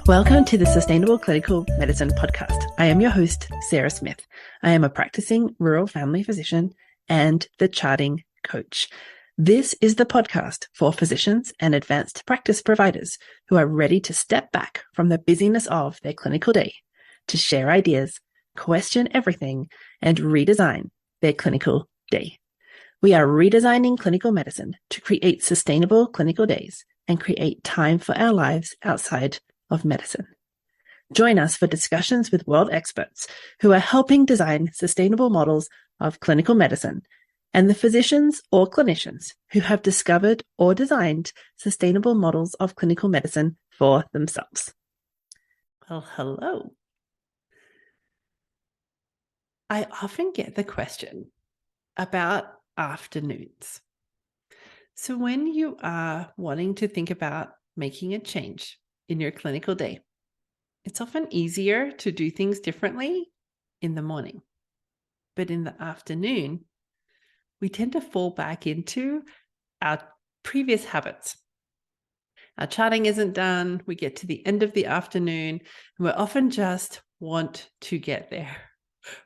Welcome to the Sustainable Clinical Medicine Podcast. I am your host, Sarah Smith. I am a practicing rural family physician and the charting coach. This is the podcast for physicians and advanced practice providers who are ready to step back from the busyness of their clinical day to share ideas, question everything, and redesign their clinical day. We are redesigning clinical medicine to create sustainable clinical days and create time for our lives outside of medicine. Join us for discussions with world experts who are helping design sustainable models of clinical medicine and the physicians or clinicians who have discovered or designed sustainable models of clinical medicine for themselves. Well, hello. I often get the question about afternoons. So when you are wanting to think about making a change in your clinical day, it's often easier to do things differently in the morning. But in the afternoon, we tend to fall back into our previous habits. Our charting isn't done. We get to the end of the afternoon, and we often just want to get there.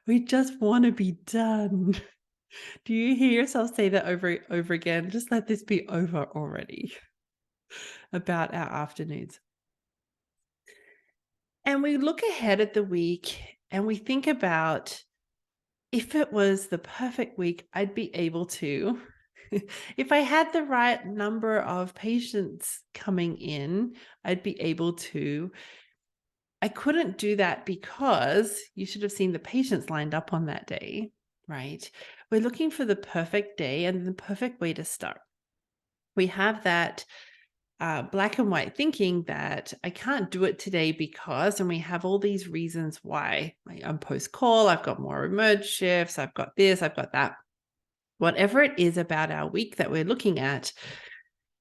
We just want to be done. Do you hear yourself say that over and over again? Just let this be over already about our afternoons. And we look ahead at the week and we think about, if it was the perfect week, I'd be able to, if I had the right number of patients coming in, I'd be able to. I couldn't do that because you should have seen the patients lined up on that day, right? We're looking for the perfect day and the perfect way to start. We have that black and white thinking that I can't do it today because, and we have all these reasons why. I'm post-call, I've got more emerge shifts, I've got this, I've got that. Whatever it is about our week that we're looking at.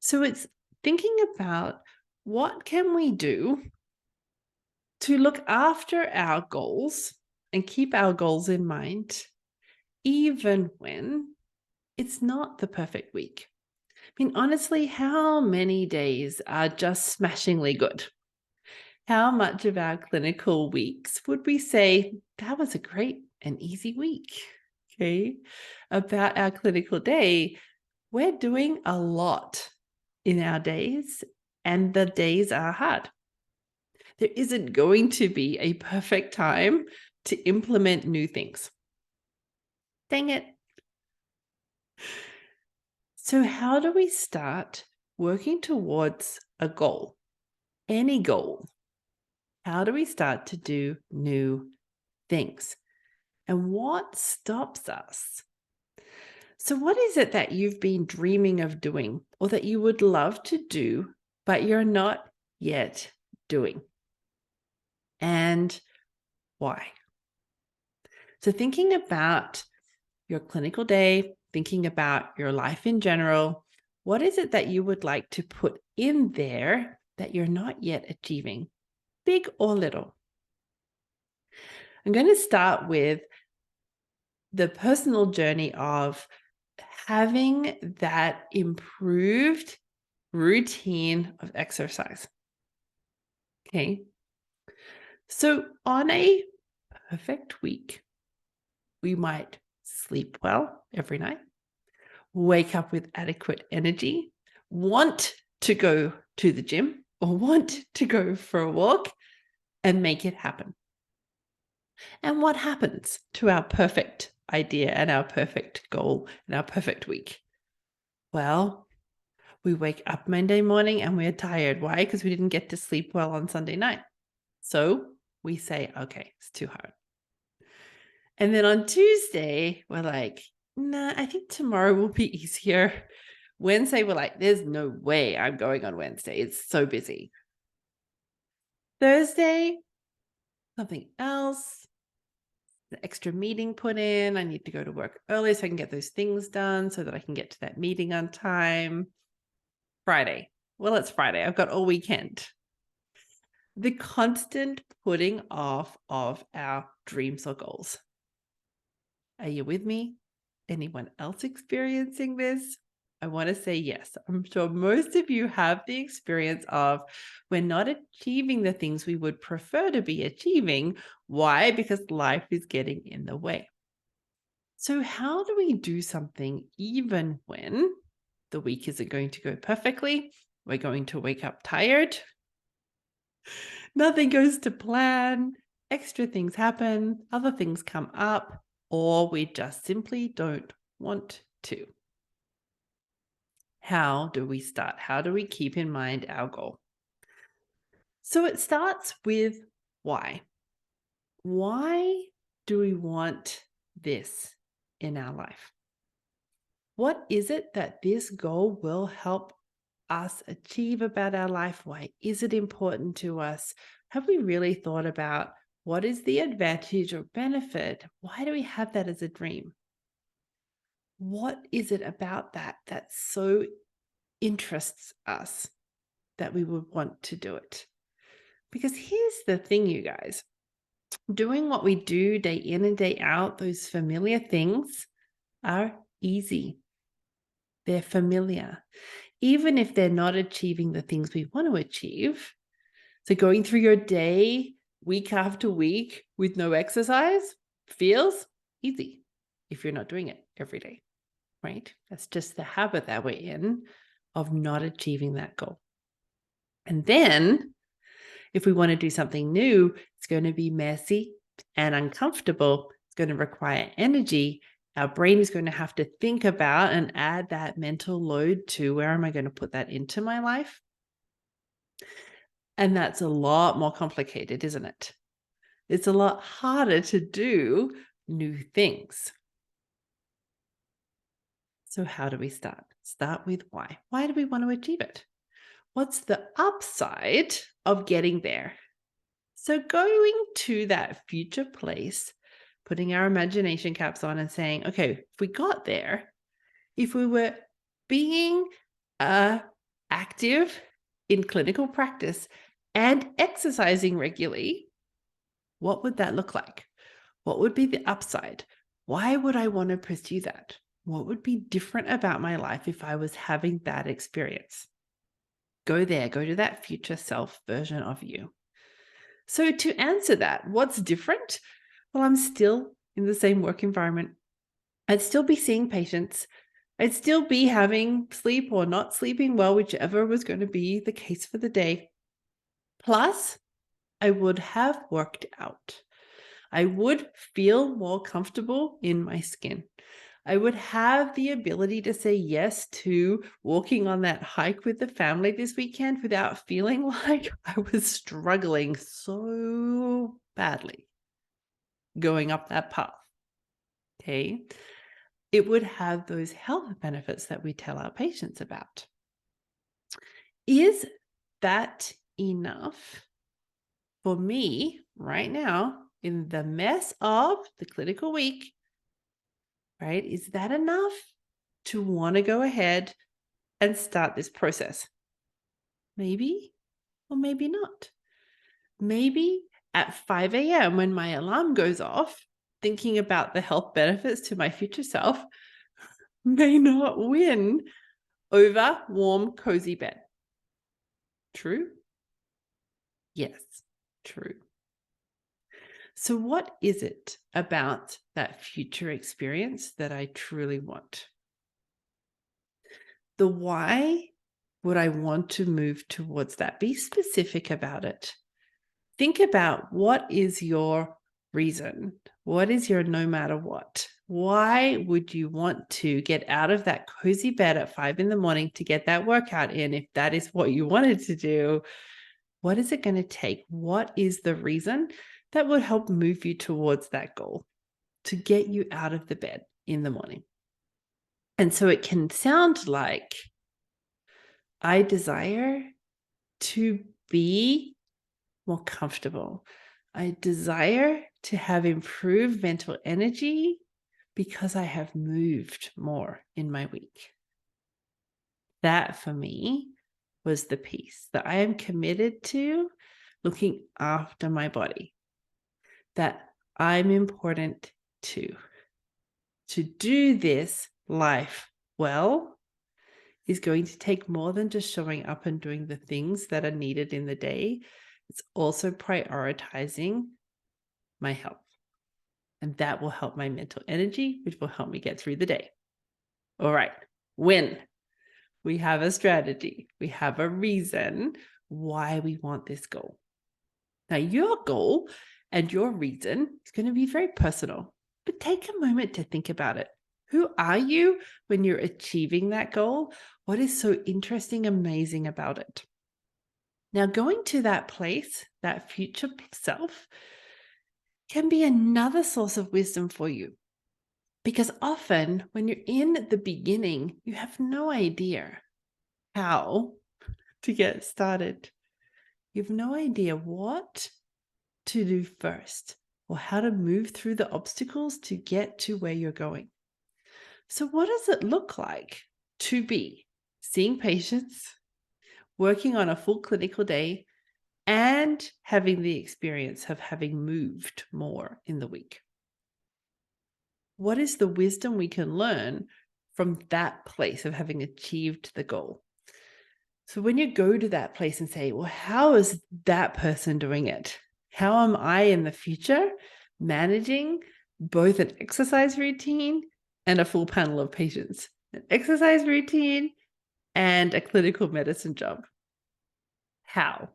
So it's thinking about, what can we do to look after our goals and keep our goals in mind, even when it's not the perfect week? I mean, honestly, how many days are just smashingly good? How much of our clinical weeks would we say that was a great and easy week? Okay. About our clinical day, we're doing a lot in our days, and the days are hard. There isn't going to be a perfect time to implement new things. Dang it. So how do we start working towards a goal? Any goal. How do we start to do new things? And what stops us? So what is it that you've been dreaming of doing, or that you would love to do, but you're not yet doing? And why? So thinking about your clinical day, thinking about your life in general, what is it that you would like to put in there that you're not yet achieving, big or little? I'm going to start with the personal journey of having that improved routine of exercise. Okay. So on a perfect week, we might sleep well every night, wake up with adequate energy, want to go to the gym or want to go for a walk, and make it happen. And what happens to our perfect idea and our perfect goal and our perfect week? Well, we wake up Monday morning and we're tired. Why? Because we didn't get to sleep well on Sunday night. So we say, okay, it's too hard. And then on Tuesday, we're like, nah, I think tomorrow will be easier. Wednesday, we're like, there's no way I'm going on Wednesday. It's so busy. Thursday, something else, the extra meeting put in. I need to go to work early so I can get those things done so that I can get to that meeting on time. Friday. Well, it's Friday. I've got all weekend. The constant putting off of our dreams or goals. Are you with me? Anyone else experiencing this? I want to say yes. I'm sure most of you have the experience of we're not achieving the things we would prefer to be achieving. Why? Because life is getting in the way. So, how do we do something even when the week isn't going to go perfectly? We're going to wake up tired. Nothing goes to plan. Extra things happen. Other things come up. Or we just simply don't want to. How do we start? How do we keep in mind our goal? So it starts with why. Why do we want this in our life? What is it that this goal will help us achieve about our life? Why is it important to us? Have we really thought about what is the advantage or benefit? Why do we have that as a dream? What is it about that so interests us that we would want to do it? Because here's the thing, you guys, doing what we do day in and day out, those familiar things are easy. They're familiar. Even if they're not achieving the things we want to achieve. So going through your day, week after week with no exercise feels easy if you're not doing it every day, right? That's just the habit that we're in of not achieving that goal. And then if we want to do something new, it's going to be messy and uncomfortable. It's going to require energy. Our brain is going to have to think about and add that mental load to where am I going to put that into my life? And that's a lot more complicated, isn't it? It's a lot harder to do new things. So how do we start? Start with why. Why do we want to achieve it? What's the upside of getting there? So going to that future place, putting our imagination caps on and saying, okay, if we got there, if we were being active in clinical practice and exercising regularly, what would that look like? What would be the upside? Why would I want to pursue that? What would be different about my life if I was having that experience? Go there, go to that future self version of you. So to answer that, what's different? Well, I'm still in the same work environment. I'd still be seeing patients. I'd still be having sleep or not sleeping well, whichever was going to be the case for the day. Plus, I would have worked out. I would feel more comfortable in my skin. I would have the ability to say yes to walking on that hike with the family this weekend without feeling like I was struggling so badly going up that path. Okay. It would have those health benefits that we tell our patients about. Is that enough for me right now in the mess of the clinical week? Right? Is that enough to want to go ahead and start this process? Maybe, or maybe not. Maybe at 5 a.m. when my alarm goes off, thinking about the health benefits to my future self may not win over warm, cozy bed. True? Yes, true. So what is it about that future experience that I truly want? The why would I want to move towards that? Be specific about it. Think about what is your reason? What is your no matter what? Why would you want to get out of that cozy bed at 5 a.m. to get that workout in? If that is what you wanted to do, what is it going to take? What is the reason that would help move you towards that goal to get you out of the bed in the morning? And so it can sound like I desire to be more comfortable. I desire to have improved mental energy because I have moved more in my week. That for me was the piece that I am committed to looking after my body, that I'm important to do this life well is going to take more than just showing up and doing the things that are needed in the day. It's also prioritizing my health. And that will help my mental energy, which will help me get through the day. All right. When we have a strategy, we have a reason why we want this goal. Now, your goal and your reason is going to be very personal, but take a moment to think about it. Who are you when you're achieving that goal? What is so interesting, amazing about it? Now, going to that place, that future self, can be another source of wisdom for you. Because often when you're in the beginning, you have no idea how to get started. You have no idea what to do first or how to move through the obstacles to get to where you're going. So what does it look like to be seeing patients, working on a full clinical day, and having the experience of having moved more in the week? What is the wisdom we can learn from that place of having achieved the goal? So when you go to that place and say, well, how is that person doing it? How am I in the future managing both an exercise routine and a full panel of patients? An exercise routine and a clinical medicine job. How?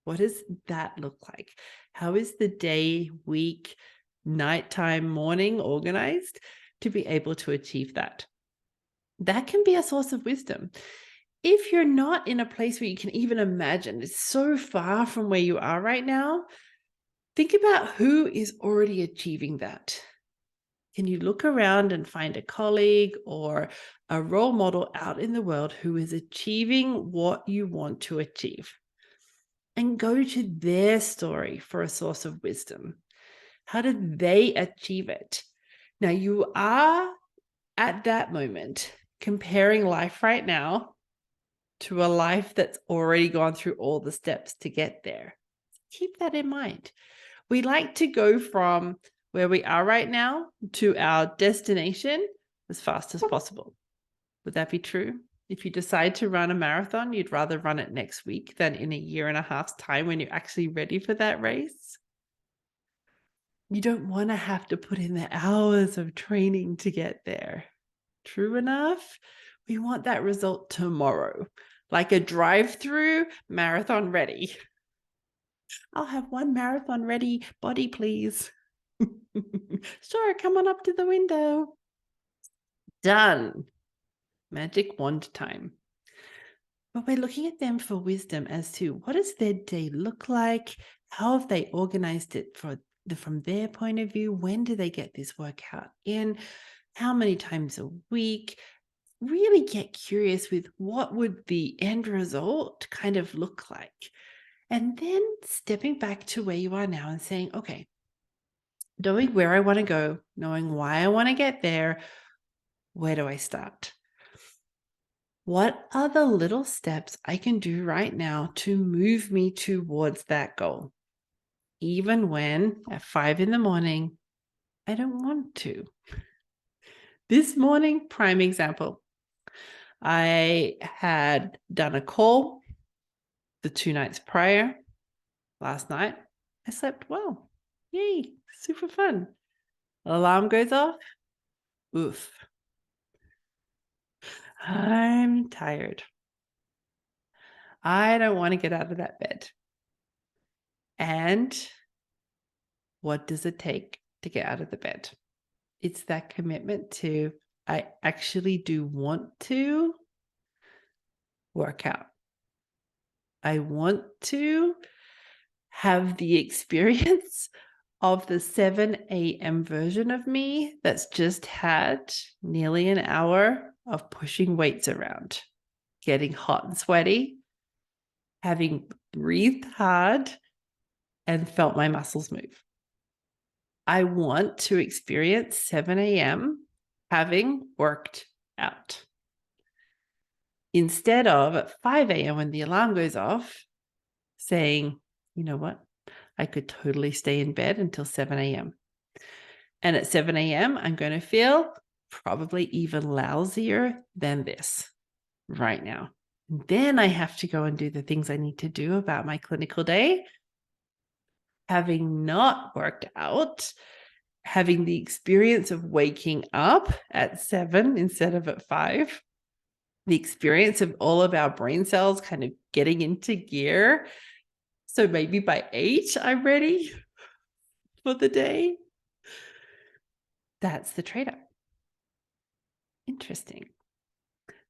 What does that look like? How is the day, week, nighttime, morning organized to be able to achieve that? That can be a source of wisdom. If you're not in a place where you can even imagine, it's so far from where you are right now, think about who is already achieving that. Can you look around and find a colleague or a role model out in the world who is achieving what you want to achieve? And go to their story for a source of wisdom. How did they achieve it? Now, you are at that moment comparing life right now to a life that's already gone through all the steps to get there. Keep that in mind. We like to go from where we are right now to our destination as fast as possible. Would that be true? If you decide to run a marathon, you'd rather run it next week than in a year and a half's time when you're actually ready for that race. You don't want to have to put in the hours of training to get there. True enough? We want that result tomorrow, like a drive-through marathon ready. I'll have one marathon ready body, please. Sure, come on up to the window. Done. Magic wand time. But we're looking at them for wisdom as to what does their day look like? How have they organized it from their point of view? When do they get this workout in? How many times a week? Really get curious with what would the end result kind of look like? And then stepping back to where you are now and saying, okay, knowing where I want to go, knowing why I want to get there, where do I start? What are the little steps I can do right now to move me towards that goal? Even when at 5 a.m, I don't want to. This morning, prime example, I had done a call the 2 nights prior. Last night, I slept well. Yay, super fun. Alarm goes off. Oof. I'm tired. I don't want to get out of that bed. And what does it take to get out of the bed? It's that commitment to, I actually do want to work out. I want to have the experience of the 7 a.m. version of me that's just had nearly an hour of pushing weights around, getting hot and sweaty, having breathed hard, and felt my muscles move. I want to experience 7 a.m. having worked out. Instead of at 5 a.m. when the alarm goes off, saying, you know what, I could totally stay in bed until 7 a.m. And at 7 a.m., I'm going to feel probably even lousier than this. right now. And then I have to go and do the things I need to do about my clinical day. Having not worked out, having the experience of waking up at 7 instead of at 5, the experience of all of our brain cells kind of getting into gear. So maybe by 8, I'm ready for the day. That's the trade-off. Interesting.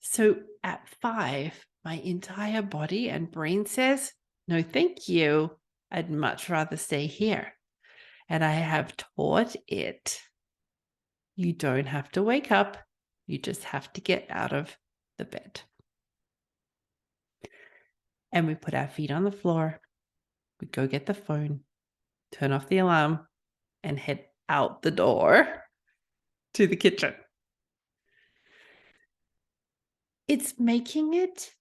So at 5, my entire body and brain says, no, thank you. I'd much rather stay here. And I have taught it, you don't have to wake up. You just have to get out of the bed. And we put our feet on the floor. We go get the phone, turn off the alarm, and head out the door to the kitchen. It's making it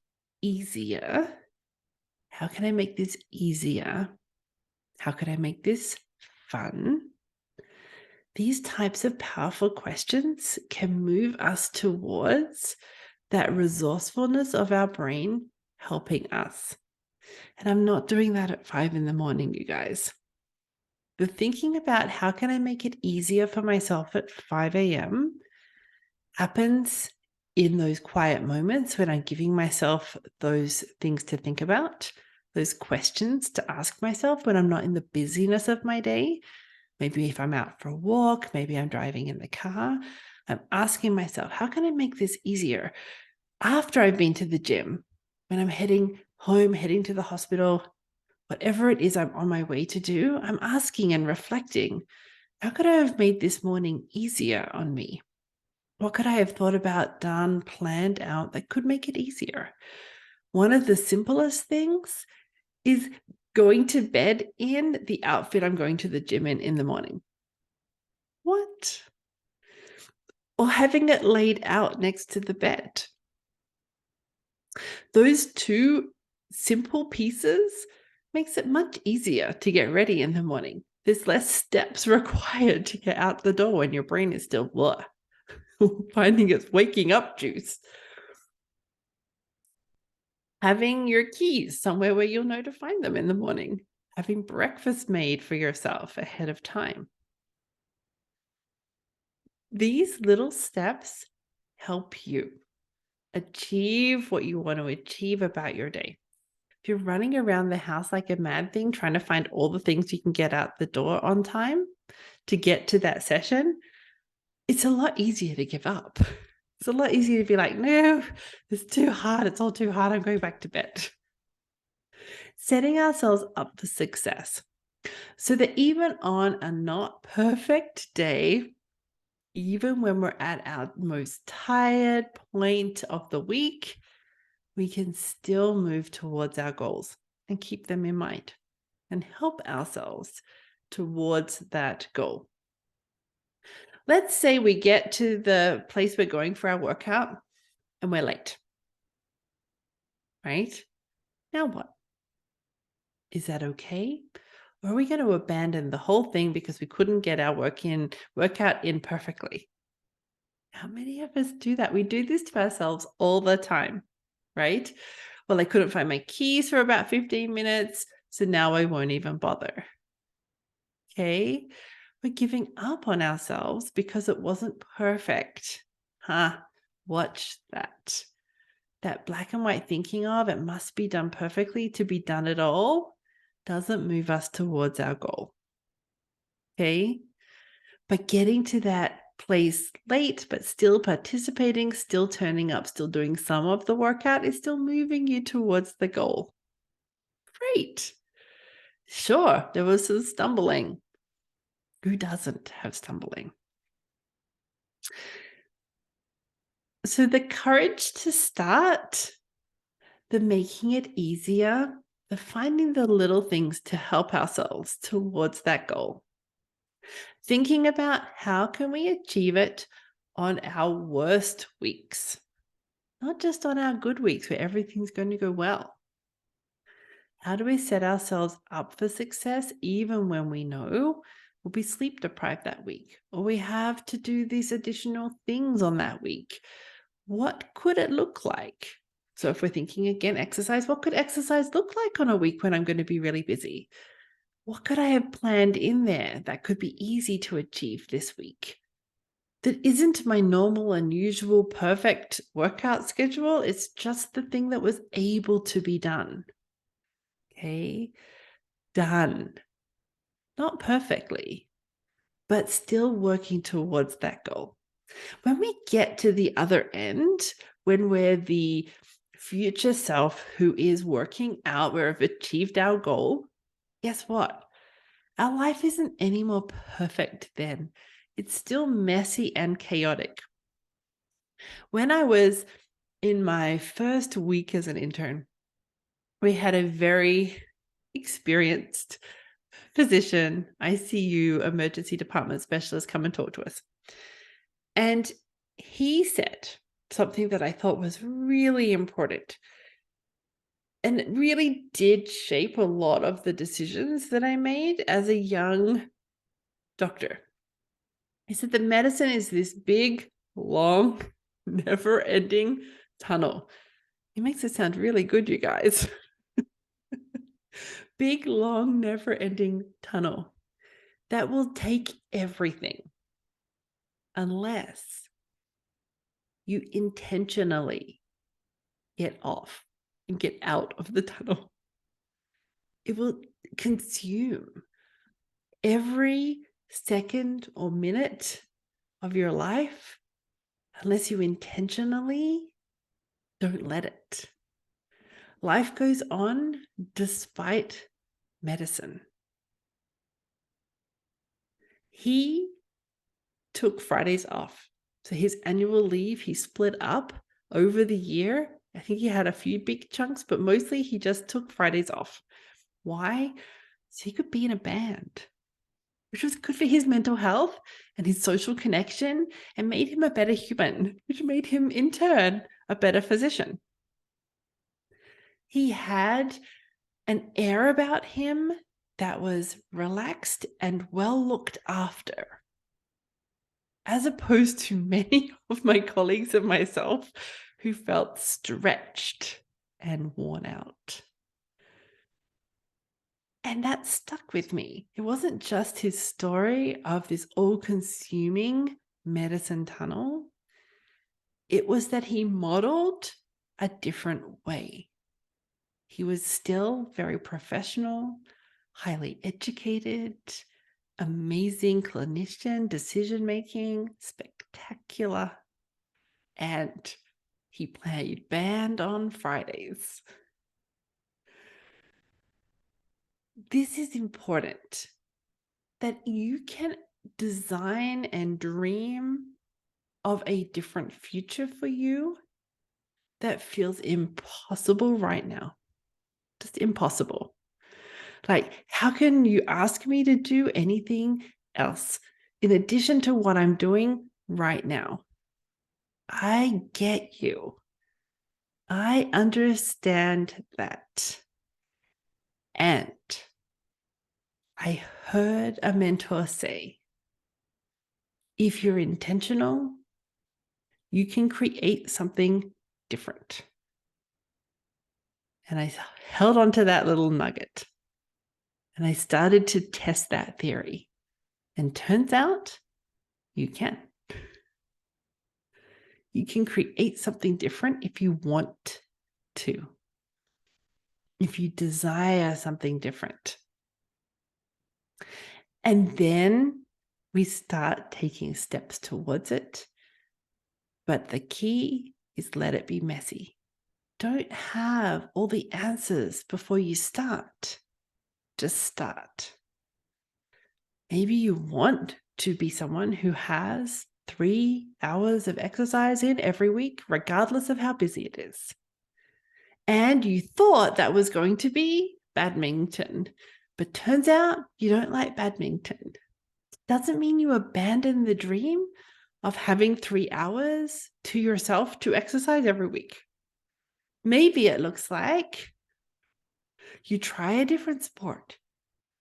easier. How can I make this easier? How could I make this fun? These types of powerful questions can move us towards that resourcefulness of our brain helping us. And I'm not doing that at 5 in the morning, you guys. The thinking about how can I make it easier for myself at 5 a.m. happens in those quiet moments when I'm giving myself those things to think about, those questions to ask myself when I'm not in the busyness of my day. Maybe if I'm out for a walk, maybe I'm driving in the car, I'm asking myself, how can I make this easier? After I've been to the gym, when I'm heading home, heading to the hospital, whatever it is I'm on my way to do, I'm asking and reflecting, how could I have made this morning easier on me? What could I have thought about, done, planned out that could make it easier? One of the simplest things is going to bed in the outfit I'm going to the gym in the morning. What? Or having it laid out next to the bed. Those two simple pieces makes it much easier to get ready in the morning. There's less steps required to get out the door when your brain is still blah, finding its waking up juice. Having your keys somewhere where you'll know to find them in the morning. Having breakfast made for yourself ahead of time. These little steps help you achieve what you want to achieve about your day. If you're running around the house like a mad thing, trying to find all the things you can get out the door on time to get to that session, it's a lot easier to give up. It's a lot easier to be like, no, it's too hard. It's all too hard. I'm going back to bed. Setting ourselves up for success so that even on a not perfect day, even when we're at our most tired point of the week, we can still move towards our goals and keep them in mind and help ourselves towards that goal. Let's say we get to the place we're going for our workout and we're late, right? Now what? Is that okay? Or are we going to abandon the whole thing because we couldn't get our workout in perfectly? How many of us do that? We do this to ourselves all the time, right? Well, I couldn't find my keys for about 15 minutes, so now I won't even bother. Okay? We're giving up on ourselves because it wasn't perfect. Watch that. That black and white thinking of it must be done perfectly to be done at all doesn't move us towards our goal. Okay? But getting to that place late, but still participating, still turning up, still doing some of the workout is still moving you towards the goal. Great. Sure, there was some stumbling. Who doesn't have stumbling? So the courage to start, the making it easier, the finding the little things to help ourselves towards that goal. Thinking about how can we achieve it on our worst weeks, not just on our good weeks where everything's going to go well. How do we set ourselves up for success even when we know we'll be sleep deprived that week or we have to do these additional things on that week? What could it look like? So if we're thinking again, exercise, what could exercise look like on a week when I'm going to be really busy? What could I have planned in there that could be easy to achieve this week? That isn't my normal and usual perfect workout schedule. It's just the thing that was able to be done. Okay, done. Not perfectly, but still working towards that goal. When we get to the other end, when we're the future self who is working out, we've achieved our goal, guess what? Our life isn't any more perfect then. It's still messy and chaotic. When I was in my first week as an intern, we had a very experienced physician, ICU emergency department specialist come and talk to us. And he said something that I thought was really important. And it really did shape a lot of the decisions that I made as a young doctor. He said that medicine is this big, long, never-ending tunnel. He makes it sound really good, you guys. Big, long, never-ending tunnel that will take everything unless you intentionally get off and get out of the tunnel. It will consume every second or minute of your life unless you intentionally don't let it. Life goes on despite medicine. He took Fridays off. So his annual leave, he split up over the year. I think he had a few big chunks, but mostly he just took Fridays off. Why? So he could be in a band, which was good for his mental health and his social connection and made him a better human, which made him in turn a better physician. He had an air about him that was relaxed and well looked after, as opposed to many of my colleagues and myself who felt stretched and worn out. And that stuck with me. It wasn't just his story of this all-consuming medicine tunnel. It was that he modeled a different way. He was still very professional, highly educated, amazing clinician, decision-making, spectacular. And he played band on Fridays. This is important, that you can design and dream of a different future for you that feels impossible right now. Just impossible. Like, how can you ask me to do anything else in addition to what I'm doing right now? I get you. I understand that. And I heard a mentor say, if you're intentional, you can create something different. And I held on to that little nugget and I started to test that theory. And turns out you can. You can create something different if you want to, if you desire something different. And then we start taking steps towards it. But the key is let it be messy. Don't have all the answers before you start. Just start. Maybe you want to be someone who has 3 hours of exercise in every week, regardless of how busy it is. And you thought that was going to be badminton, but turns out you don't like badminton. Doesn't mean you abandon the dream of having 3 hours to yourself to exercise every week. Maybe it looks like you try a different sport.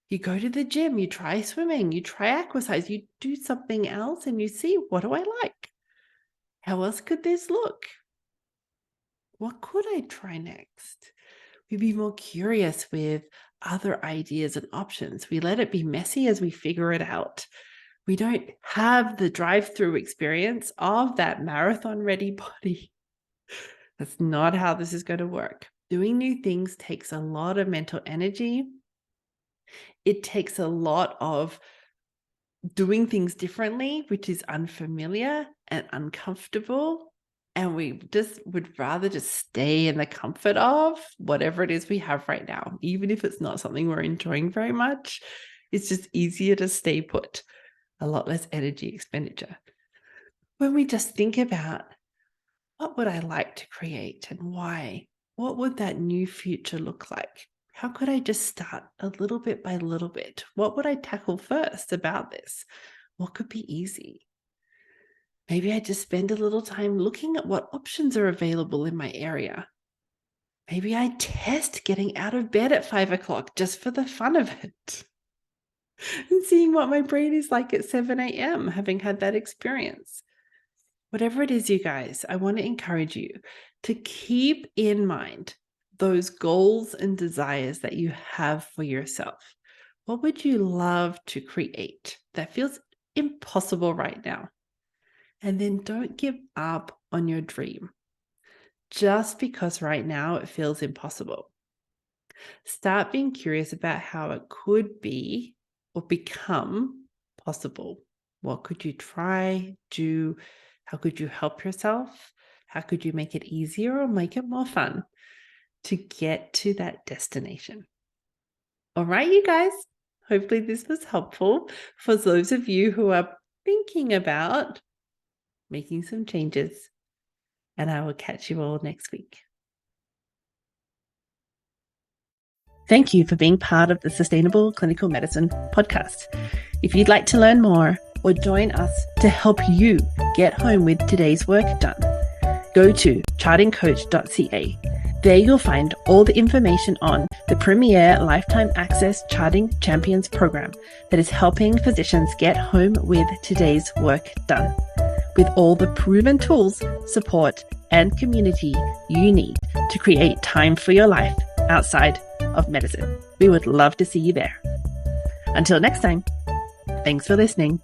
You go to the gym, you try swimming, you try exercise, you do something else and you see, what do I like? How else could this look? What could I try next? We be more curious with other ideas and options. We let it be messy as we figure it out. We don't have the drive-through experience of that marathon-ready body. That's not how this is going to work. Doing new things takes a lot of mental energy. It takes a lot of doing things differently, which is unfamiliar and uncomfortable. And we just would rather just stay in the comfort of whatever it is we have right now, even if it's not something we're enjoying very much. It's just easier to stay put, a lot less energy expenditure. When we just think about, what would I like to create and why? What would that new future look like? How could I just start a little bit by little bit? What would I tackle first about this? What could be easy? Maybe I just spend a little time looking at what options are available in my area. Maybe I test getting out of bed at 5 o'clock just for the fun of it. And seeing what my brain is like at 7 a.m., having had that experience. Whatever it is, you guys, I want to encourage you to keep in mind those goals and desires that you have for yourself. What would you love to create that feels impossible right now? And then don't give up on your dream just because right now it feels impossible. Start being curious about how it could be or become possible. What could you try, do? How could you help yourself? How could you make it easier or make it more fun to get to that destination? All right, you guys, hopefully this was helpful for those of you who are thinking about making some changes, and I will catch you all next week. Thank you for being part of the Sustainable Clinical Medicine podcast. If you'd like to learn more or join us to help you get home with today's work done, go to chartingcoach.ca. There you'll find all the information on the Premier Lifetime Access Charting Champions program that is helping physicians get home with today's work done, with all the proven tools, support, and community you need to create time for your life outside of medicine. We would love to see you there. Until next time, thanks for listening.